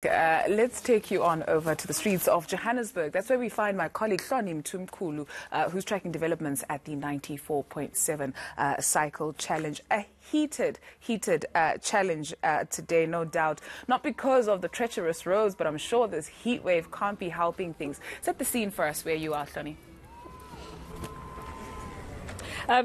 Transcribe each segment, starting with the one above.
Let's take you on over to the streets of Johannesburg. That's where we find my colleague Hloni Mtimkulu, who's tracking developments at the 94.7 cycle challenge. A heated challenge today, no doubt. Not because of the treacherous roads, but I'm sure this heat wave can't be helping things. Set the scene for us where you are, Hloni.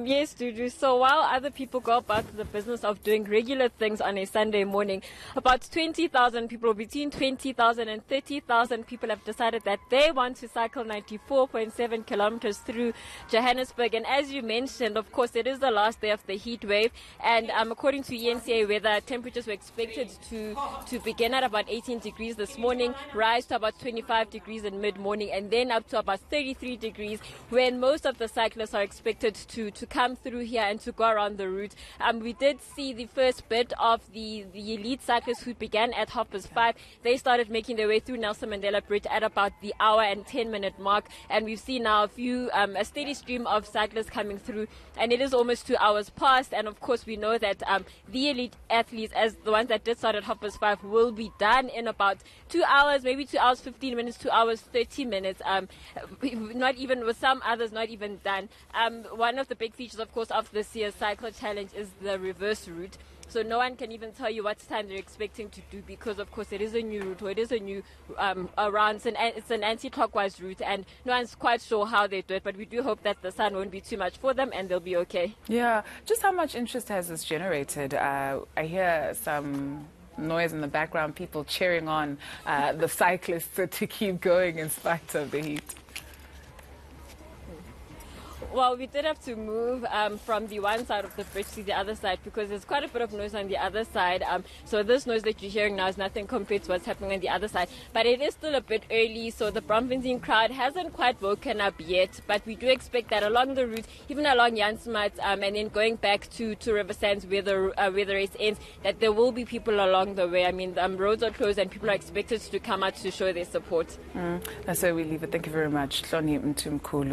Yes, Juju. So while other people go about the business of doing regular things on a Sunday morning, about 20,000 people, between 20,000 and 30,000 people have decided that they want to cycle 94.7 kilometers through Johannesburg. And as you mentioned, of course, it is the last day of the heat wave. And according to eNCA weather, temperatures were expected to begin at about 18 degrees this morning, rise to about 25 degrees in mid-morning, and then up to about 33 degrees when most of the cyclists are expected to come through here and to go around the route. We did see the first bit of the elite cyclists who began at 5:30. They started making their way through Nelson Mandela Bridge at about the hour and 10-minute mark, and we've seen now a steady stream of cyclists coming through, and it is almost 2 hours past. And of course we know that the elite athletes, as the ones that did start at 5:30, will be done in about 2 hours, maybe 2 hours 15 minutes, 2 hours 30 minutes, not even, with some others not even done. One of the big features, of course, of this year's cycle challenge is the reverse route. So no one can even tell you what time they're expecting to do, because of course it is a new route, or it is a new round. It's an anti-clockwise route, and no one's quite sure how they do it, but we do hope that the sun won't be too much for them and they'll be okay. Yeah, just how much interest has this generated? I hear some noise in the background, people cheering on the cyclists to keep going in spite of the heat. Well, we did have to move from the one side of the bridge to the other side because there's quite a bit of noise on the other side. So this noise that you're hearing now is nothing compared to what's happening on the other side. But it is still a bit early, so the Braamfontein crowd hasn't quite woken up yet. But we do expect that along the route, even along Jansmaat, and then going back to River Sands where the race ends, that there will be people along the way. I mean, roads are closed and people are expected to come out to show their support. That's where we leave it. Thank you very much, Hloni Mtimkulu.